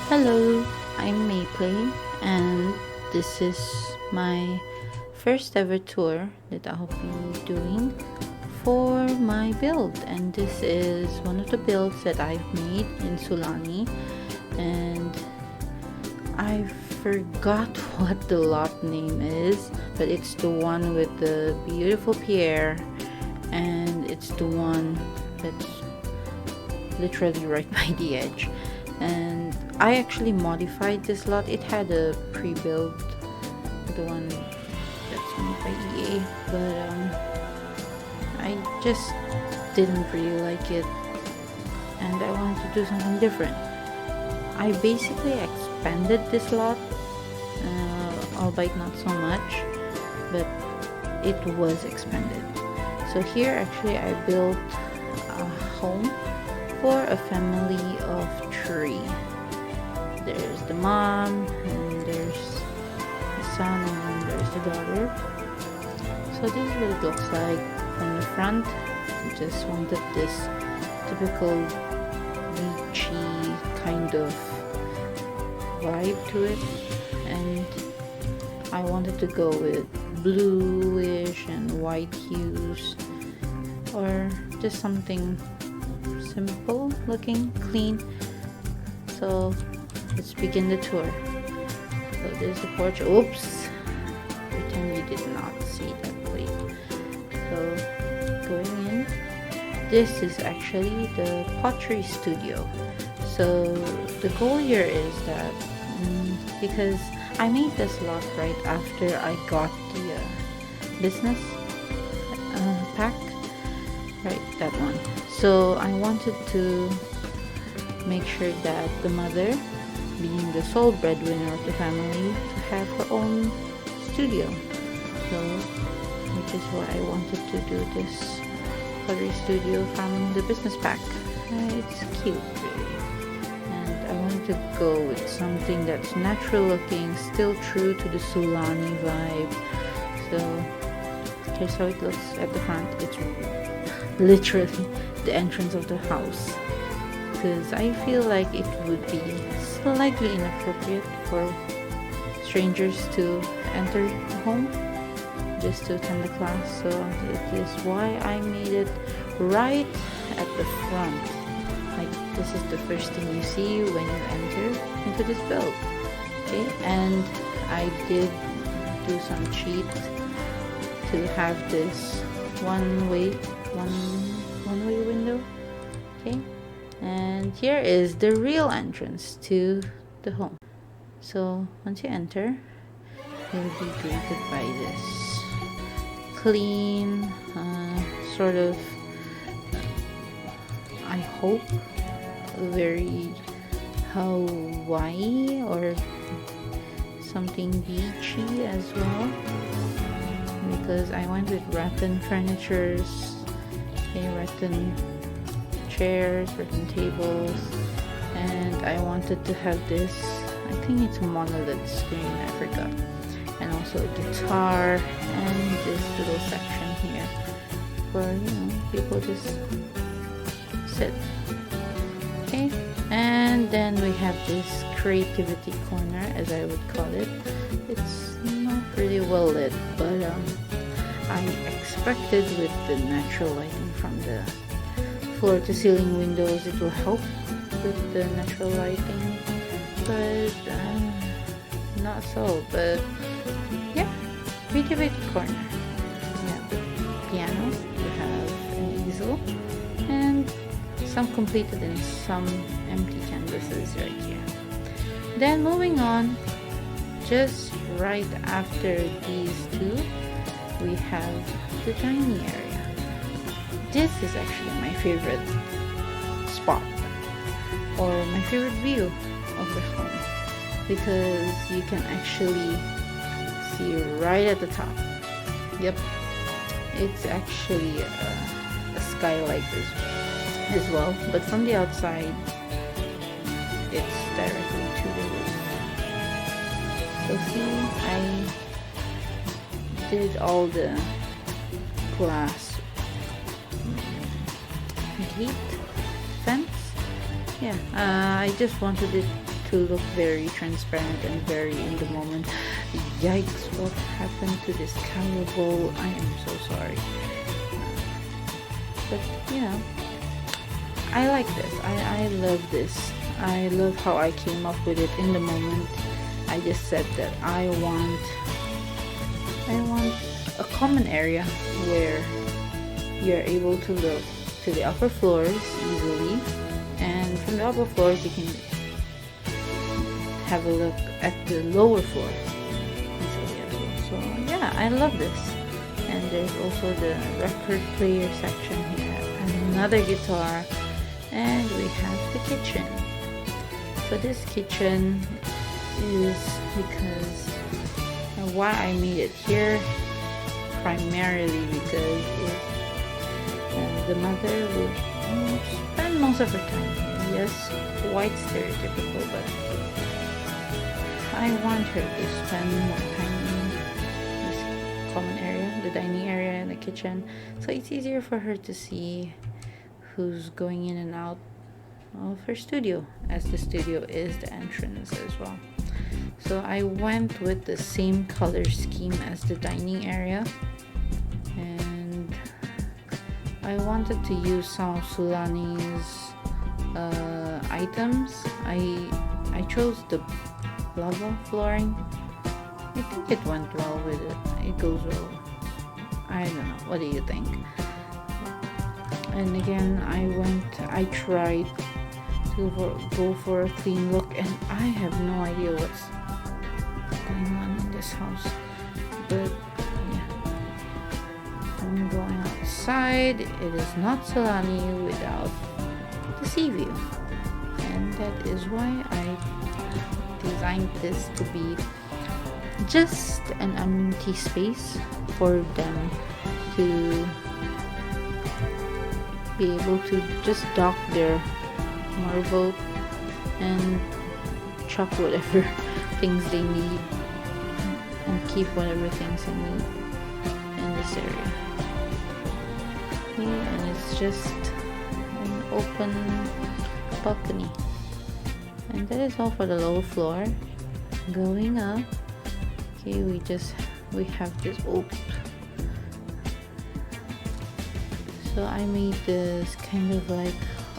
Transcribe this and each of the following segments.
Hello, I'm Mayplay, and this is my first ever tour that I'll be doing for my build. And this is one of the builds that I've made in Sulani, and I forgot what the lot name is, but it's the one with the beautiful pier, and it's the one that's literally right by the edge. And I actually modified this lot. It had a pre-built, the one that's made by EA, but I just didn't really like it, and I wanted to do something different. I basically expanded this lot, albeit not so much, but it was expanded. So here actually I built a home for a family of 3. There's the mom, and there's the son, and then there's the daughter. So this is what it looks like from the front. I just wanted this typical beachy kind of vibe to it, and I wanted to go with bluish and white hues, or just something simple looking, clean. So let's begin the tour. So there's the porch. Oops, pretend you did not see that plate. So going in, this is actually the pottery studio. So the goal here is that because I made this lot right after I got the business pack, right, that one. So I wanted to make sure that the mother, being the sole breadwinner of the family, to have her own studio. So which is why I wanted to do this pottery studio from the business pack. It's cute, really. And I wanted to go with something that's natural looking, still true to the Sulani vibe. So here's how it looks at the front. It's literally the entrance of the house, because I feel like it would be slightly inappropriate for strangers to enter the home just to attend the class. So it is why I made it right at the front. Like, this is the first thing you see when you enter into this build. Okay, and I did do some cheats to have this one-way window. Okay, and here is the real entrance to the home. So once you enter, you'll be greeted by this clean, sort of, I hope, very Hawaii or something beachy as well, because I went with rattan furnitures, rattan chairs, rattan tables, and I wanted to have this, I think it's a monolith screen, I forgot, and also a guitar, and this little section here for, people just sit. Okay, and then we have this creativity corner, as I would call it. It's not really well lit, but I expected with the natural lighting from the floor to ceiling windows it will help with the natural lighting, but not so. But yeah, creativity corner. You have the piano, you have an easel, and some completed and some empty canvases right here. Then moving on, just right after these two, we have the dining area. This is actually my favorite spot, or my favorite view of the home, because you can actually see right at the top. Yep, it's actually a skylight as well, but from the outside it's directly to the roof. So see, I did all the glass gate fence. Yeah, I just wanted it to look very transparent and very in the moment. Yikes, what happened to this cowl bowl? I am so sorry. But you know, I like this. I love this. I love how I came up with it in the moment. I just said that I want a common area where you're able to look to the upper floors easily, and from the upper floors you can have a look at the lower floor easily as well. So yeah, I love this. And there's also the record player section here, another guitar, and we have the kitchen. So this kitchen is because why I made it here, primarily because the mother would spend most of her time here. Yes, quite stereotypical, but I want her to spend more time in this common area, the dining area and the kitchen, so it's easier for her to see who's going in and out of her studio, as the studio is the entrance as well. So I went with the same color scheme as the dining area, and I wanted to use some of Sulani's items. I chose the lava flooring. I think it went well with it. It goes well. I don't know. What do you think? And again, I tried to go for a clean look, and I have no idea what's going on in this house. But yeah, I'm going outside. It is not Sulani without the sea view, and that is why I designed this to be just an empty space for them to be able to just dock their motorboat and chuck whatever things they need and keep whatever things they need in this area. Okay, and it's just an open balcony. And that is all for the lower floor. Going up, okay, we have this oops. So I made this kind of like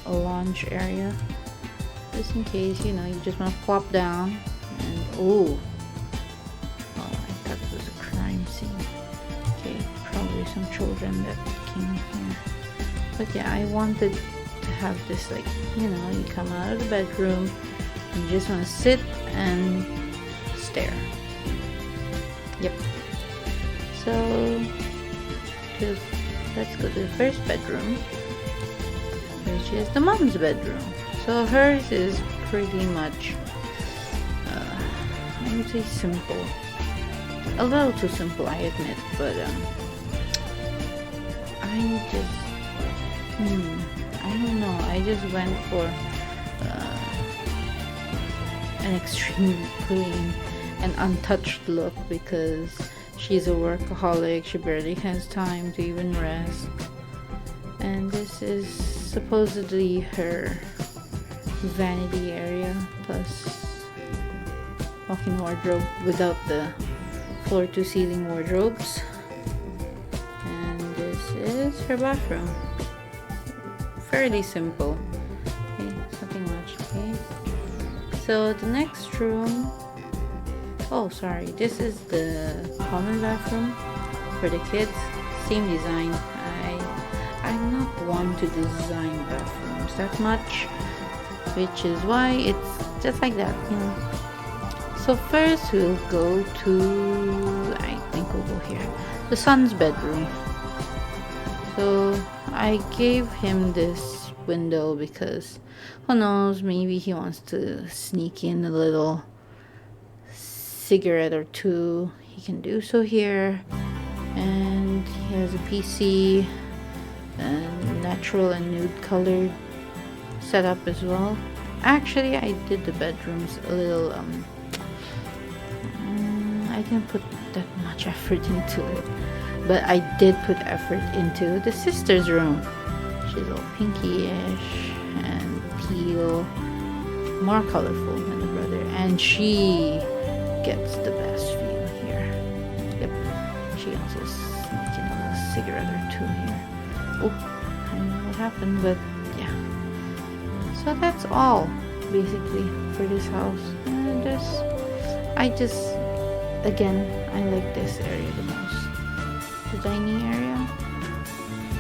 a lounge area, just in case, you know, you just want to plop down and oh, I thought it was a crime scene. Okay, probably some children that came here. But yeah, I wanted to have this, like, you know, you come out of the bedroom and you just want to sit and stare. Yep. So let's go to the first bedroom, which is the mom's bedroom. So hers is pretty much I would say simple, a little too simple, I admit, but I don't know, I just went for an extreme clean and untouched look because she's a workaholic. She barely has time to even rest, and this is supposedly her vanity area plus walk-in wardrobe without the floor to ceiling wardrobes. And this is her bathroom, fairly simple. Okay, nothing much. Okay, so the next room, oh sorry, this is the common bathroom for the kids. Same design. I'm not one to design bathrooms that much, which is why it's just like that, you know. So first we'll go to, I think we'll go here, the son's bedroom. So I gave him this window because who knows, maybe he wants to sneak in a little cigarette or two. He can do so here, and he has a PC and natural and nude colored setup as well. Actually, I did the bedrooms a little I didn't put that much effort into it, but I did put effort into the sister's room. She's all pinky-ish and teal, more colorful than the brother. and she gets the best view here. Yep, she also is sneaking a cigarette or two here. Oh, I don't know what happened, but yeah. So that's all basically for this house. And again, I like this area the most. The dining area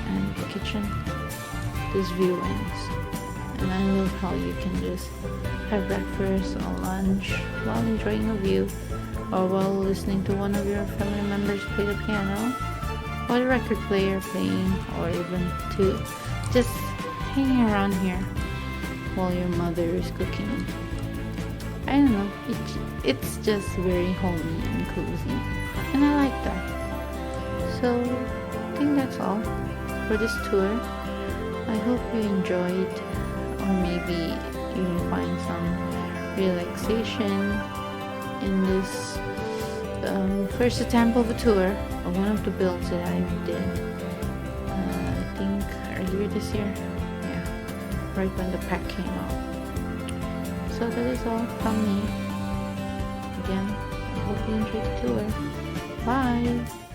and the kitchen. This view ends. And I love how you can just have breakfast or lunch while enjoying a view, or while listening to one of your family members play the piano or the record player playing, or even to just hanging around here while your mother is cooking. I don't know, it's just very homey and cozy, and I like that. So I think that's all for this tour. I hope you enjoyed, or maybe you will find some relaxation in this first attempt of a tour of one of the builds that I did. I think earlier this year. Yeah, right when the pack came out. So that is all from me. Again, I hope you enjoyed the tour. Bye!